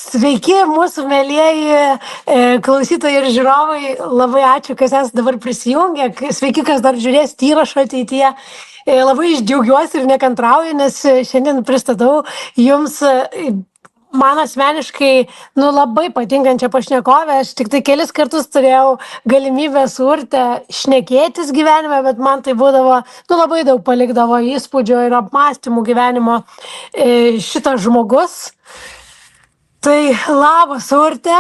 Sveiki, mūsų mėlyjeji klausytojai ir žiūrovai. Labai ačiū, kas esate dabar prisijungę. Sveiki, kas dar žiūrės įrašą ateityje. Labai džiaugiuosi ir nekantrauju, nes šiandien pristatau jums man asmeniškai labai patinkančią pašnekovę. Aš tik tai kelis kartus turėjau galimybę su Urte šnekėtis gyvenime, bet man tai būdavo, labai daug palikdavo įspūdžio ir apmąstymų gyvenimo šitas žmogus. Tai labas, Urte.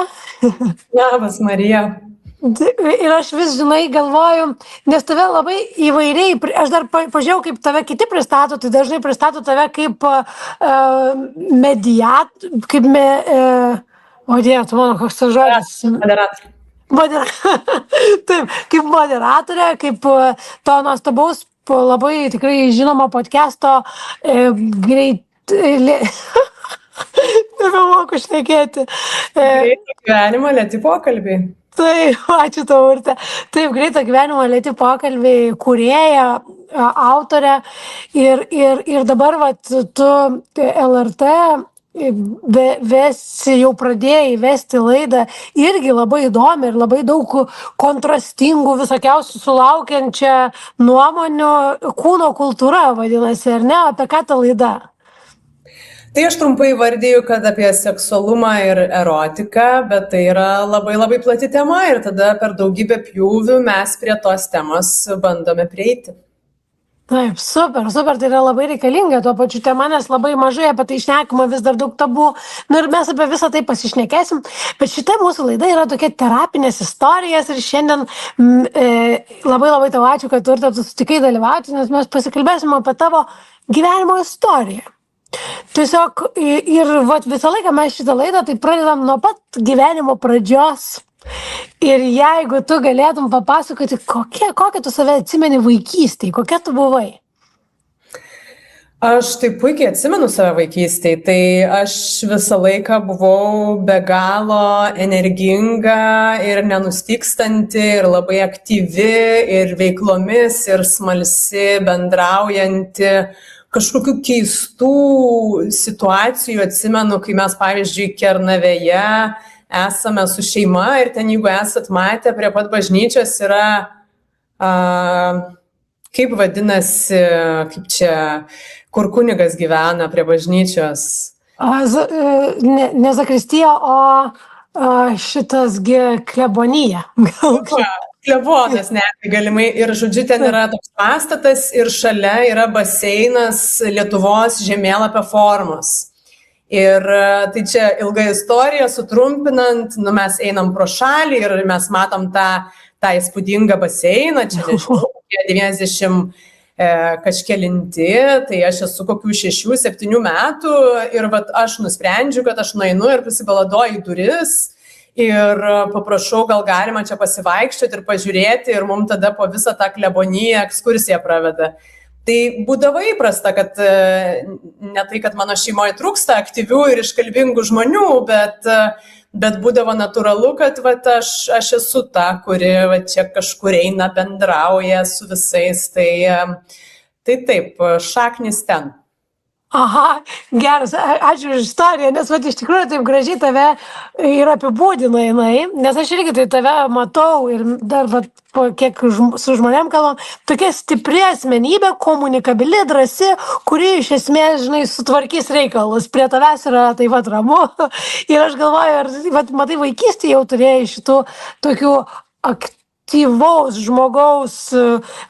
Labas, Marija. Ir aš vis, galvoju, nes tave labai įvairiai, aš dar pažiūrėjau, kaip tave kiti pristato, tai dažnai pristato tave kaip kaip mano koks tas žodis. Taip, kaip moderatorė, kaip to nuostabaus, labai tikrai žinomo podcast'o nebemoku šnekėti. Greito gyvenimo lėti pokalbiai. Taip, ačiū tau, Urte. Taip, greito gyvenimo lėti pokalbiai, kūrėja, autorė. Ir dabar tu LRT jau pradėjai vesti laidą irgi labai įdomi ir labai daug kontrastingų, visokiausių sulaukiančią nuomonių, kūno kultūra vadinasi, ar ne? Apie ką ta laida? Tai aš trumpai vardiju, kad apie seksualumą ir erotiką, bet tai yra labai labai plati tema ir tada per daugybę pjūvių mes prie tos temos bandome prieiti. Taip, super, tai yra labai reikalinga tuo pačiu tema, nes labai mažai apie tai šnekama, vis dar daug tabų. Ir mes apie visą tai pasišnekėsim, bet šita mūsų laida yra tokia terapinės istorijas ir šiandien labai tau ačiū, kad Urte tu sutikai dalyvauti, nes mes pasikalbėsim apie tavo gyvenimo istoriją. Tiesiog ir visą laiką mes šitą laidą tai pradedam nuo pat gyvenimo pradžios. Ir jeigu tu galėtum papasakoti, kokią tu save atsimeni vaikystėje, kokia tu buvai? Aš tai puikiai atsimenu save vaikystėje, tai aš visą laiką buvau be galo energinga ir nenustykstanti ir labai aktyvi ir veiklomis ir smalsi, bendraujanti. Kažkokių keistų situacijų atsimenu, kai mes, pavyzdžiui, Kernavėje esame su šeima ir ten, jeigu esat matę, prie pat bažnyčios yra, kaip vadinasi, kur kunigas gyvena prie bažnyčios. Ne zakristija, o šitasgi klebonija. Klebonas, netgi galimai. Ir žodžiu, ten yra toks pastatas ir šalia yra baseinas Lietuvos žemėlapio formos. Ir tai čia ilga istorija, sutrumpinant, mes einam pro šalį ir mes matom tą įspūdingą baseiną, čia 90 kažkelinti, tai aš esu kokių 6-7 metų ir aš nusprendžiu, kad aš nueinu ir prisibaladoju į duris. Ir paprašau, gal galima čia pasivaikščioti ir pažiūrėti ir mums tada po visą tą kleboniją ekskursiją praveda. Tai būdavo įprasta, kad ne tai, kad mano šeimoje trūksta aktyvių ir iškalbingų žmonių, bet būdavo natūralu, kad aš esu ta, kuri čia kažkur eina, bendrauja su visais. Tai taip, šaknis ten. Aha, geras, ačiū už istoriją, nes iš tikrųjų taip gražiai tave ir apibūdina jinai, nes aš irgi tai tave matau ir dar kiek su žmonėm kalbam, tokia stipri asmenybė, komunikabili, drąsi, kuri iš esmės, sutvarkys reikalus, prie tavęs yra taip ramu. Ir aš galvoju, matai, vaikystėje jau turėjai šitų tokių aktyvaus žmogaus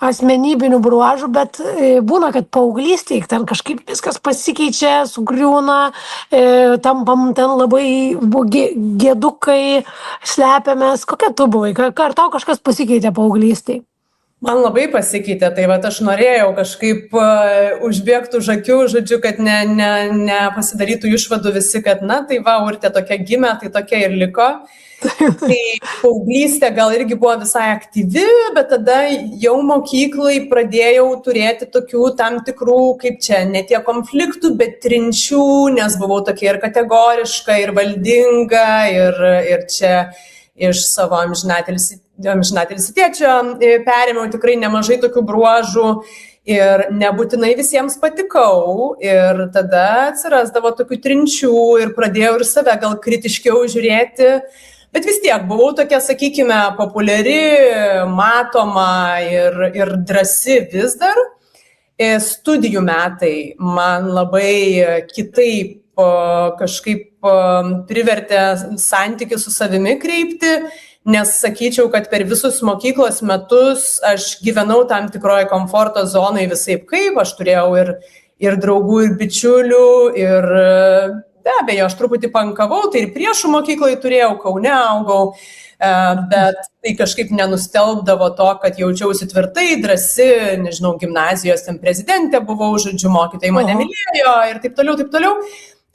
asmenybinių bruožų, bet būna, kad paauglystėje ten kažkaip viskas pasikeičia, sugriūna, tampam ten labai gėdukai, slepiamės. Kokia tu buvai? Ar tau kažkas pasikeitė paauglystėje? Man labai pasikeitė, tai aš norėjau kažkaip užbėgti už akių, žodžiu, kad nepasidarytų išvadų visi, kad tai Urtė tokia gimė, tai tokia ir liko. Tai paauglystė gal irgi buvo visai aktyvi, bet tada jau mokyklai pradėjau turėti tokių tam tikrų, kaip čia, ne tiek konfliktų, bet trinčių, nes buvau tokia ir kategoriška, ir valdinga, ir čia iš savo amžinatilsį tėčio perėmiau tikrai nemažai tokių bruožų ir nebūtinai visiems patikau ir tada atsirasdavo tokių trinčių ir pradėjau ir save gal kritiškiau žiūrėti, bet vis tiek buvau tokia, sakykime, populiari, matoma ir drąsi vis dar. Studijų metai man labai kitaip kažkaip privertė santykį su savimi kreipti, nes sakyčiau, kad per visus mokyklos metus aš gyvenau tam tikroje komforto zonai visaip kaip, aš turėjau ir draugų, ir bičiulių, ir be abejo, aš truputį pankavau, tai ir priešų mokyklai turėjau, Kaune augau, bet tai kažkaip nenustelbdavo to, kad jaučiausi tvirtai, drąsi, nežinau, gimnazijos ten prezidentė buvau, žodžiu, mokytojai mane mylėjo ir taip toliau, taip toliau.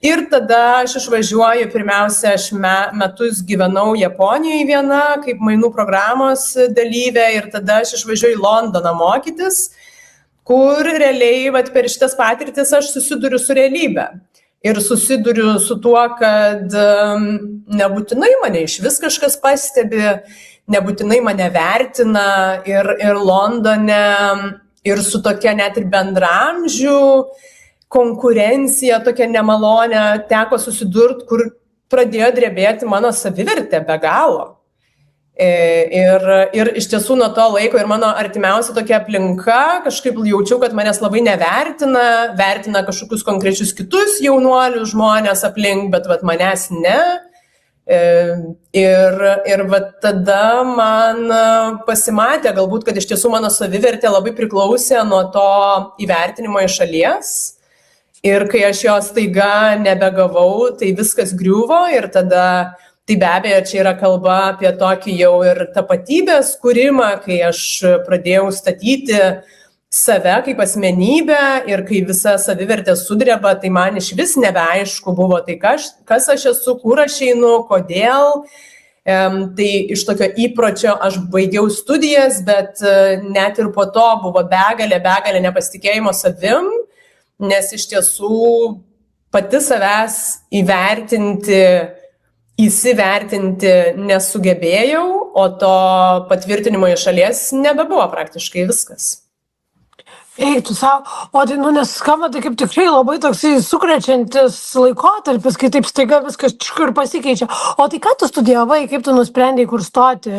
Ir tada aš išvažiuoju, pirmiausia, aš metus gyvenau Japonijoje viena, kaip mainų programos dalyvė, ir tada aš išvažiuoju į Londoną mokytis, kur realiai per šitas patirtis aš susiduriu su realybė. Ir susiduriu su tuo, kad nebūtinai mane iš vis kažkas pastebi, nebūtinai mane vertina ir Londone, ir su tokia net ir bendramžių konkurencija tokia nemalonė teko susidurti, kur pradėjo drebėti mano savivertė be galo. Ir iš tiesų nuo to laiko ir mano artimiausia tokia aplinka, kažkaip jaučiau, kad manęs labai vertina kažkokius konkrečius kitus jaunuolius žmonės aplink, bet manęs ne. Ir tada man pasimatė galbūt, kad iš tiesų mano savivertė labai priklausė nuo to įvertinimo iš šalies. Ir kai aš jo staiga nebegavau, tai viskas griuvo ir tada, tai be abejo, čia yra kalba apie tokį jau ir tapatybės kūrimą, kai aš pradėjau statyti save kaip asmenybę ir kai visa savivertė sudreba, tai man iš vis nebeaišku buvo, tai kas aš esu, kur aš einu, kodėl. Tai iš tokio įpročio aš baigiau studijas, bet net ir po to buvo begalė nepasitikėjimo savim, nes iš tiesų pati savęs įsivertinti nesugebėjau, o to patvirtinimo iš šalies nebebuvo praktiškai viskas. Tu savo, o tai, nes skamba tai kaip tikrai labai toksai sukrečiantis laikotarpis, kai taip staiga viskas ir pasikeičia. O tai ką tu studijavai, kaip tu nusprendei, kur stoti?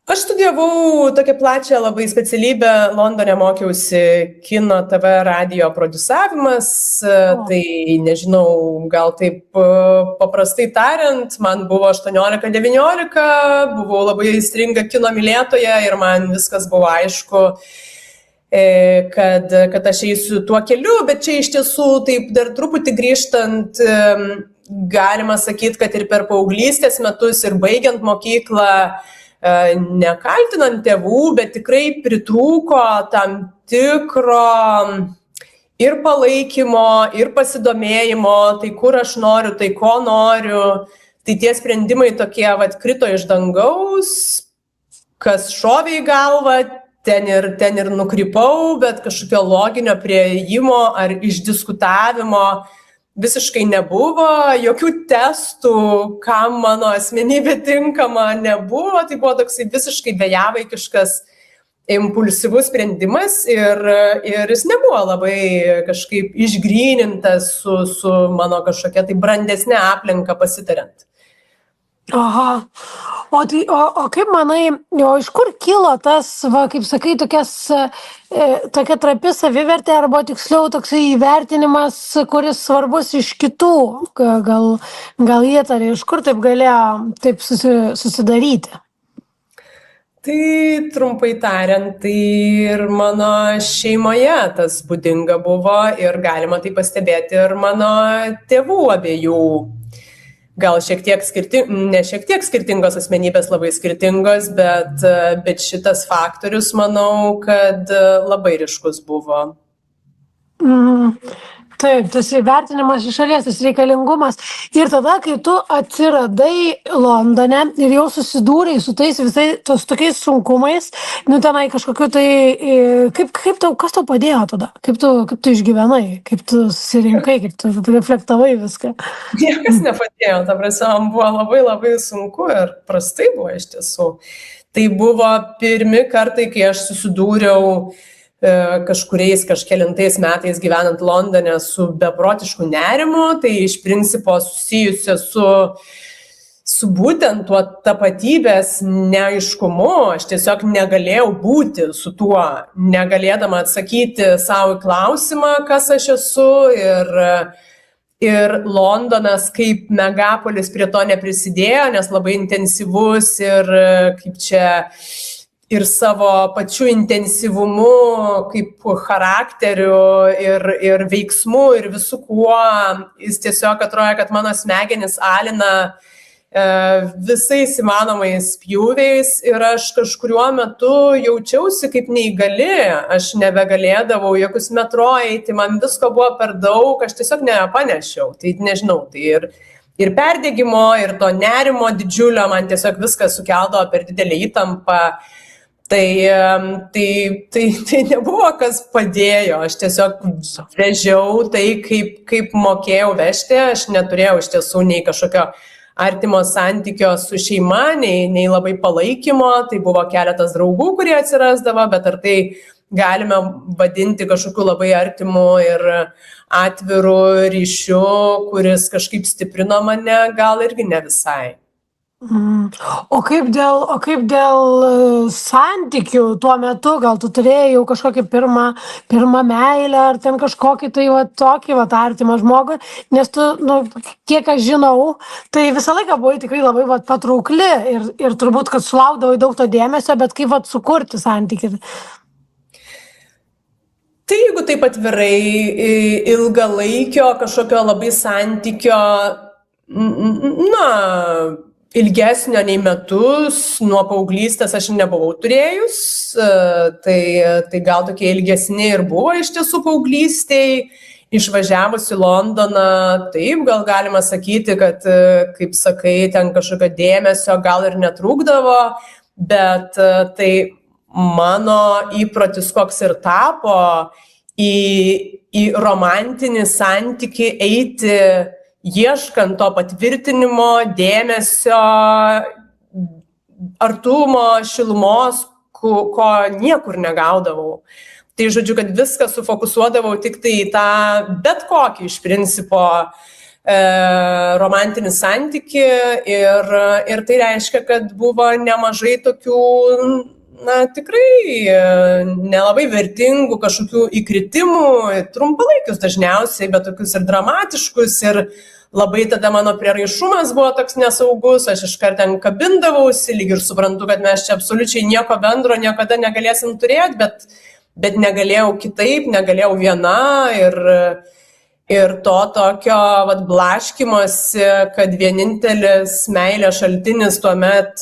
Aš studijavau tokią plačią labai specialybę, Londone mokiausi kino, TV, radio prodiusavimas, tai nežinau, gal taip paprastai tariant, man buvo 18-19, buvau labai aistringa kino mylėtoja ir man viskas buvo aišku, kad aš eisiu tuo keliu, bet čia iš tiesų taip dar truputį grįžtant, galima sakyti, kad ir per paauglystės metus ir baigiant mokyklą, nekaltinant tėvų, bet tikrai pritrūko tam tikro ir palaikymo, ir pasidomėjimo, tai kur aš noriu, tai ko noriu. Tai tie sprendimai tokie krito iš dangaus, kas šovė į galvą, ten ir nukrypau, bet kažkokio loginio prieėjimo ar išdiskutavimo visiškai nebuvo, jokių testų, kam mano asmenybė tinkama, nebuvo, tai buvo toksai visiškai bejavaikiškas impulsyvus sprendimas ir jis nebuvo labai kažkaip išgrynintas su mano kažkokia tai brandesnė aplinka pasitariant. Aha. O kaip manai, iš kur kilo tas, kaip sakai, tokia trapi savivertė arba tiksliau toksai įvertinimas, kuris svarbus iš kitų? Gal įtarė, iš kur taip galėjo taip susidaryti? Tai trumpai tariant, tai ir mano šeimoje tas būdinga buvo ir galima tai pastebėti ir mano tėvų abiejų. Gal ne šiek tiek skirtingos asmenybės, labai skirtingos, bet šitas faktorius, manau, kad labai ryškus buvo. Taip, tas įvertinimas iš šalies, tas reikalingumas. Ir tada, kai tu atsiradai Londone ir jau susidūrei su tais visais tokiais sunkumais, tenai kažkokiu tai, kas tau padėjo tada? Kaip tu išgyvenai, kaip tu susirinkai, kaip tu reflektavai viską? Niekas nepadėjo, ta prasme, man buvo labai labai sunku ir prastai buvo iš tiesų. Tai buvo pirmi kartai, kai aš susidūriau kažkelintais metais gyvenant Londone su beprotišku nerimu, tai iš principo susijusi su būtent tuo tapatybės neaiškumu. Aš tiesiog negalėjau būti su tuo, negalėdama atsakyti savo į klausimą, kas aš esu, ir Londonas kaip megapolis prie to neprisidėjo, nes labai intensyvus ir kaip čia ir savo pačiu intensyvumu, kaip charakteriu ir veiksmu ir visu kuo, jis tiesiog atrodo, kad mano smegenis alina visais įmanomais pjūviais ir aš kažkuriuo metu jaučiausi kaip neįgali, aš nebegalėdavau jokius metro eiti, man visko buvo per daug, aš tiesiog nepanešiau, tai nežinau, tai ir perdegimo, ir to nerimo didžiulio, man tiesiog viskas sukeldavo per didelį įtampą, tai nebuvo kas padėjo, aš tiesiog vežiau tai, kaip mokėjau vežti, aš neturėjau iš tiesų nei kažkokio artimo santykio su šeima, nei labai palaikymo, tai buvo keletas draugų, kurie atsirasdavo, bet ar tai galime vadinti kažkokiu labai artimu ir atviru ryšiu, kuris kažkaip stiprino mane, gal irgi ne visai. O kaip dėl santykių tuo metu, gal tu turėjai jau kažkokį pirmą meilę ar ten kažkokį tai tokį artimą žmogų, nes tu, kiek aš žinau, tai visą laiką buvai tikrai labai patraukli ir turbūt, kad sulaukdavai daug to dėmesio, bet kaip sukurti santykį? Tai jeigu taip atvirai, ilgalaikio kažkokio labai santykio, ilgesnio nei metus, nuo paauglystės aš nebuvau turėjus, tai gal tokie ilgesni ir buvo iš tiesų paauglystėj, išvažiavus į Londoną, taip, gal galima sakyti, kad, kaip sakai, ten kažkokio dėmesio gal ir netrūkdavo, bet tai mano įprotis koks ir tapo į romantinį santykį eiti, ieškant to patvirtinimo, dėmesio, artumo, šilumos, ko niekur negaudavau. Tai žodžiu, kad viską sufokusuodavau tik tai į tą bet kokį iš principo romantinį santykį ir tai reiškia, kad buvo nemažai tokių, tikrai nelabai vertingų kažkokių įkritimų, trumpalaikius dažniausiai, bet tokius ir dramatiškus ir labai tada mano prieraišumas buvo toks nesaugus, aš iškart ten kabindavausi, lyg ir suprantu, kad mes čia absoliučiai nieko bendro niekada negalėsim turėti, bet negalėjau kitaip, negalėjau viena ir to tokio blaškymosi, kad vienintelis meilės šaltinis tuomet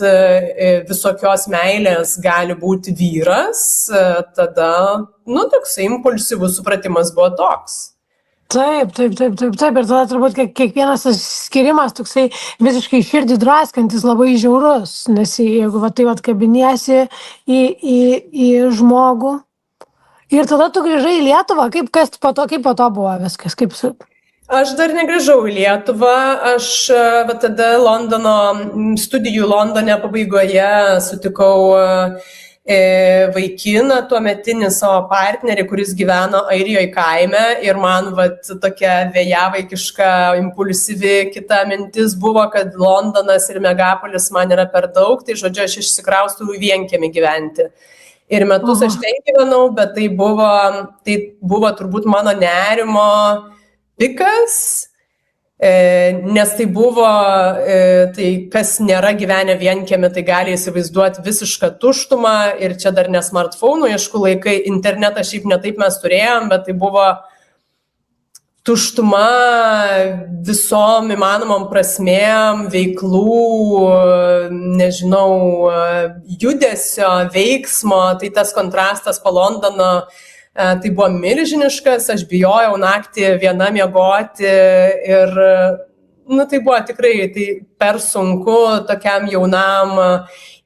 visokios meilės gali būti vyras, tada, toks impulsyvus supratimas buvo toks. Taip, ir tada turbūt kiekvienas skirimas toksai visiškai širdį draskantis, labai žiaurus, nes jeigu kabiniesi į žmogų ir tada tu grįžai į Lietuvą, kaip po to buvo viskas? Aš dar negrįžau į Lietuvą, aš tada studijų Londone pabaigoje sutikau vaikiną, tuometinį savo partnerį, kuris gyveno Airijoje kaime ir man tokia vėjavaikiška, impulsyvi kita mintis buvo, kad Londonas ir megapolis man yra per daug, tai žodžiu, aš išsikraustau į vienkiemį gyventi. Ir metus aš ten gyvenau, bet tai buvo turbūt mano nerimo pikas, nes tai buvo, tai kas nėra gyvenę vienkiemį, tai gali įsivaizduoti visišką tuštumą ir čia dar ne smartphone'ų, aišku, laikai, internetą šiaip netaip mes turėjom, bet tai buvo tuštuma visom įmanomom prasmėm, veiklų, nežinau, judesio, veiksmo, tai tas kontrastas po Londono, tai buvo milžiniškas, aš bijojau naktį viena miegoti ir, tai buvo tikrai per sunku tokiam jaunam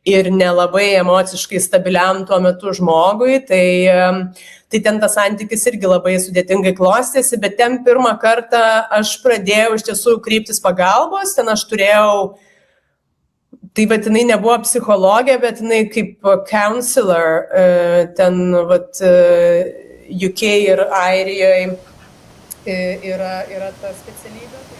ir nelabai emociškai stabiliam tuo metu žmogui, tai ten tas santykis irgi labai sudėtingai klostėsi, bet ten pirmą kartą aš pradėjau iš tiesų kreiptis pagalbos, ten aš turėjau Tai vat jinai nebuvo psichologė, bet jinai kaip counselor ten vat UK ir Airijoje yra ta specialybė.